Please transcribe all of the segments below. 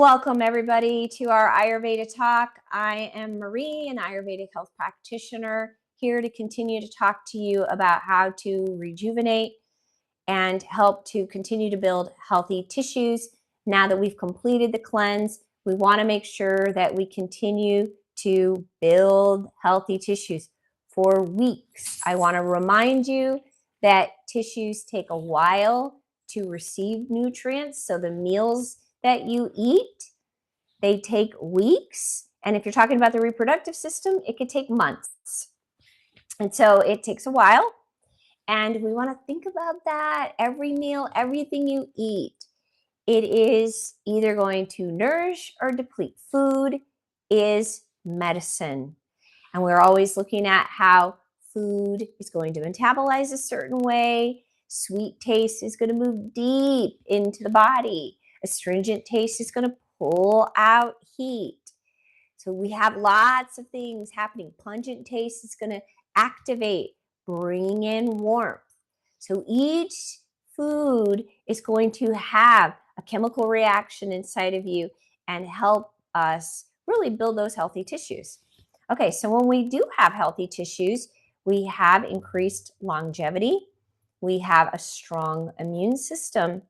Welcome everybody to our Ayurveda talk. I am Marie, an Ayurvedic health practitioner, here to continue to talk to you about how to rejuvenate and help to continue to build healthy tissues. Now that we've completed the cleanse, we want to make sure that we continue to build healthy tissues for weeks. I want to remind you that tissues take a while to receive nutrients, so the meals that you eat, they take weeks. And if you're talking about the reproductive system, it could take months. And so it takes a while. And we want to think about that. Every meal, everything you eat, it is either going to nourish or deplete. Food is medicine. And we're always looking at how food is going to metabolize a certain way. Sweet taste is going to move deep into the body. Astringent taste is going to pull out heat. So we have lots of things happening. Pungent taste is going to activate, bring in warmth. So each food is going to have a chemical reaction inside of you and help us really build those healthy tissues. Okay, so when we do have healthy tissues, we have increased longevity, we have a strong immune system,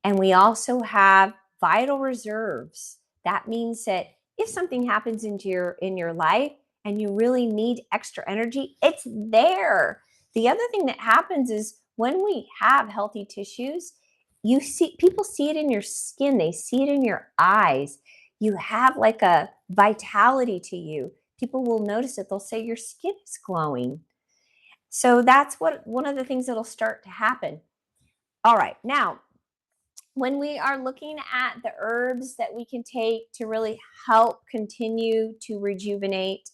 and we also have vital reserves. That means that if something happens in your life and you really need extra energy, it's there. The other thing that happens is when we have healthy tissues, people see it in your skin, they see it in your eyes. You have like a vitality to you. People will notice it. They'll say your skin is glowing. So that's one of the things that'll start to happen. All right, now, when we are looking at the herbs that we can take to really help continue to rejuvenate,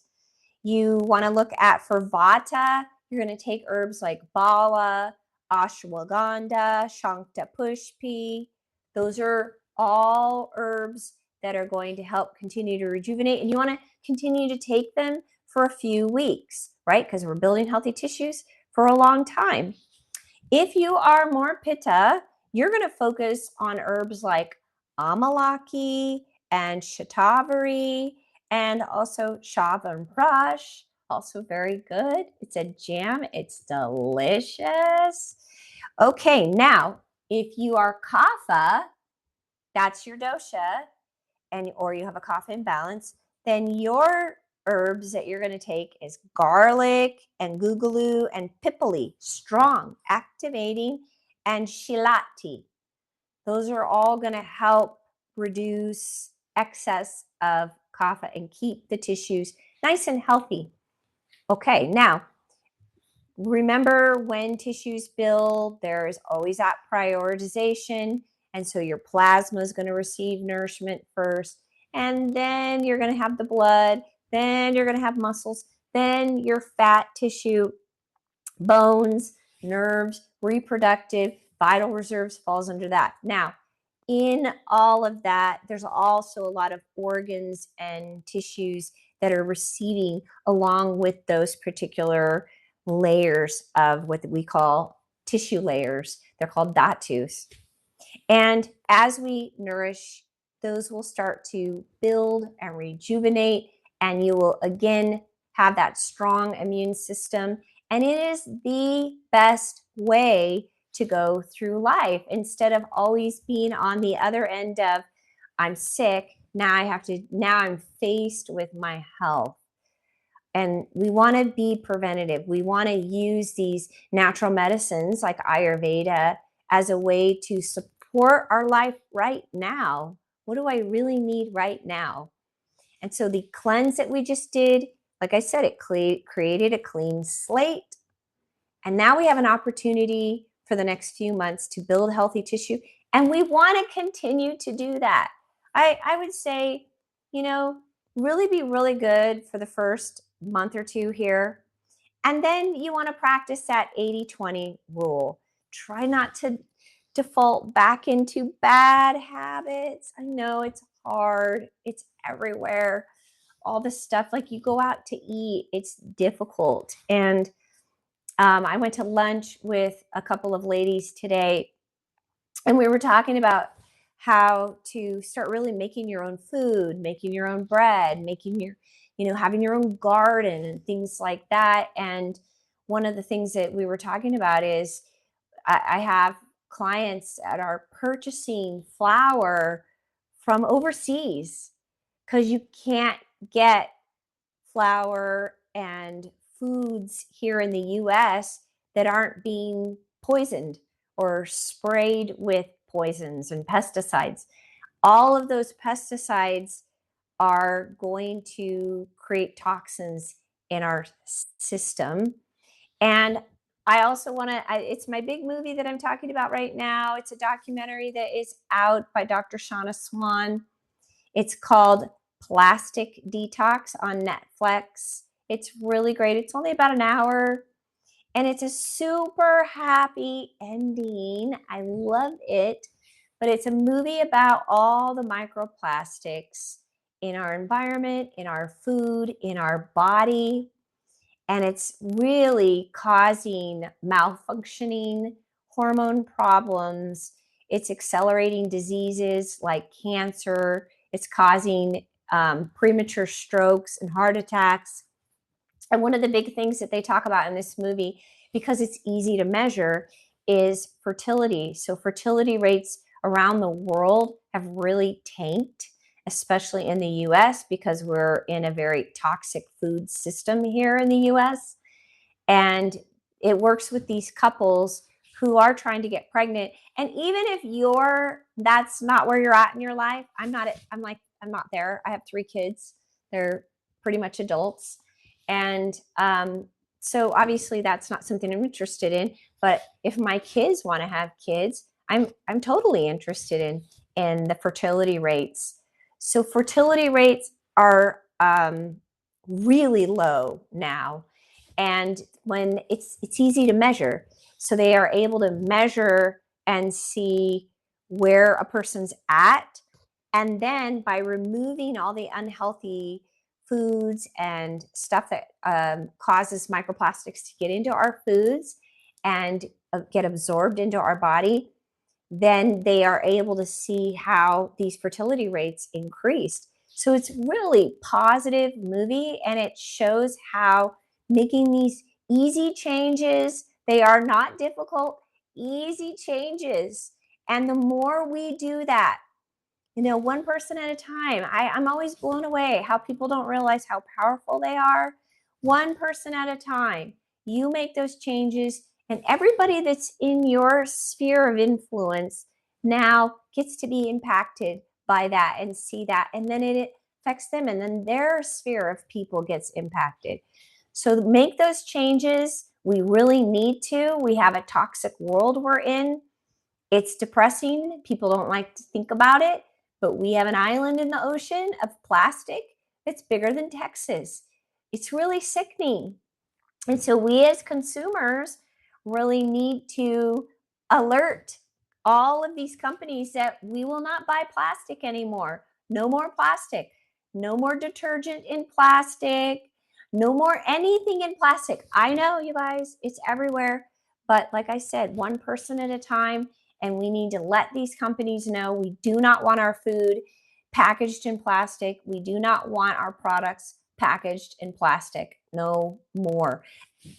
you want to look at for Vata, you're going to take herbs like Bala, Ashwagandha, Shankta Pushpi. Those are all herbs that are going to help continue to rejuvenate, and you want to continue to take them for a few weeks, right? Because we're building healthy tissues for a long time. If you are more Pitta, you're going to focus on herbs like Amalaki and Shatavari and also Chyavanprash, also very good. It's a jam. It's delicious. Okay, now, if you are Kapha, that's your dosha, or you have a Kapha imbalance, then your herbs that you're going to take is garlic and guggulu and pipali, strong, activating, and shilati. Those are all going to help reduce excess of kapha and keep the tissues nice and healthy. Okay, now, remember when tissues build, there's always that prioritization. And so your plasma is going to receive nourishment first. And then you're going to have the blood. Then you're going to have muscles. Then your fat tissue, bones, nerves, reproductive, vital reserves falls under that. Now, in all of that, there's also a lot of organs and tissues that are receiving along with those particular layers of what we call tissue layers. They're called dhatus. And as we nourish, those will start to build and rejuvenate, and you will again have that strong immune system. And it is the best way to go through life instead of always being on the other end of, I'm sick, now I'm faced with my health. And we want to be preventative. We want to use these natural medicines like Ayurveda as a way to support our life right now. What do I really need right now? And so the cleanse that we just did, like I said, it created a clean slate. And now we have an opportunity for the next few months to build healthy tissue. And we want to continue to do that. I would say, really be really good for the first month or two here. And then you want to practice that 80-20 rule. Try not to default back into bad habits. I know it's hard. It's everywhere. All the stuff, like you go out to eat, it's difficult. And I went to lunch with a couple of ladies today, and we were talking about how to start really making your own food, making your own bread, making your, having your own garden and things like that. And one of the things that we were talking about is I have clients that are purchasing flour from overseas because you can't get flour and foods here in the US that aren't being poisoned or sprayed with poisons and pesticides. All of those pesticides are going to create toxins in our system. And I also want to, it's my big movie that I'm talking about right now. It's a documentary that is out by Dr. Shauna Swan. It's called Plastic Detox on Netflix. It's really great. It's only about an hour and it's a super happy ending. I love it. But it's a movie about all the microplastics in our environment, in our food, in our body. And it's really causing malfunctioning, hormone problems. It's accelerating diseases like cancer. It's causing premature strokes and heart attacks. And one of the big things that they talk about in this movie, because it's easy to measure, is fertility. So fertility rates around the world have really tanked, especially in the US, because we're in a very toxic food system here in the US. And it works with these couples who are trying to get pregnant. And even if that's not where you're at in your life, I'm not there. I have 3 kids. They're pretty much adults. And so obviously that's not something I'm interested in. But if my kids want to have kids, I'm totally interested in the fertility rates. So fertility rates are really low now. And when it's easy to measure. So they are able to measure and see where a person's at. And then by removing all the unhealthy foods and stuff that causes microplastics to get into our foods and get absorbed into our body, then they are able to see how these fertility rates increased. So it's really positive movie, and it shows how making these easy changes, they are not difficult, easy changes. And the more we do that, one person at a time. I'm always blown away how people don't realize how powerful they are. One person at a time. You make those changes, and everybody that's in your sphere of influence now gets to be impacted by that and see that. And then it affects them, and then their sphere of people gets impacted. So make those changes. We really need to. We have a toxic world we're in. It's depressing. People don't like to think about it, but we have an island in the ocean of plastic that's bigger than Texas. It's really sickening. And so we as consumers really need to alert all of these companies that we will not buy plastic anymore. No more plastic. No more detergent in plastic. No more anything in plastic. I know, you guys, it's everywhere. But like I said, one person at a time. And we need to let these companies know we do not want our food packaged in plastic. We do not want our products packaged in plastic. No more.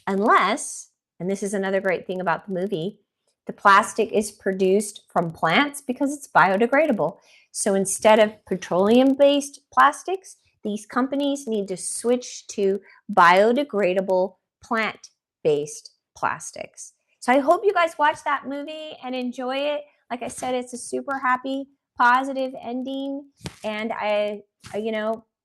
Unless, and this is another great thing about the movie, the plastic is produced from plants because it's biodegradable. So instead of petroleum-based plastics, these companies need to switch to biodegradable plant-based plastics. So I hope you guys watch that movie and enjoy it. Like I said, it's a super happy, positive ending. And I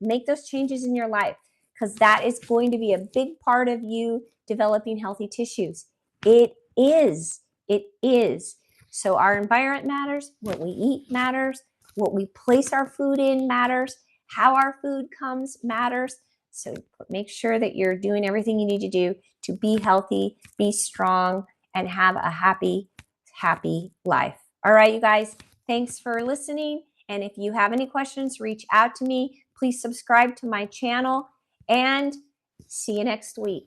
make those changes in your life, because that is going to be a big part of you developing healthy tissues. It is. It is. So our environment matters. What we eat matters. What we place our food in matters. How our food comes matters. So make sure that you're doing everything you need to do to be healthy, be strong, and have a happy, happy life. All right, you guys, thanks for listening. And if you have any questions, reach out to me. Please subscribe to my channel, and see you next week.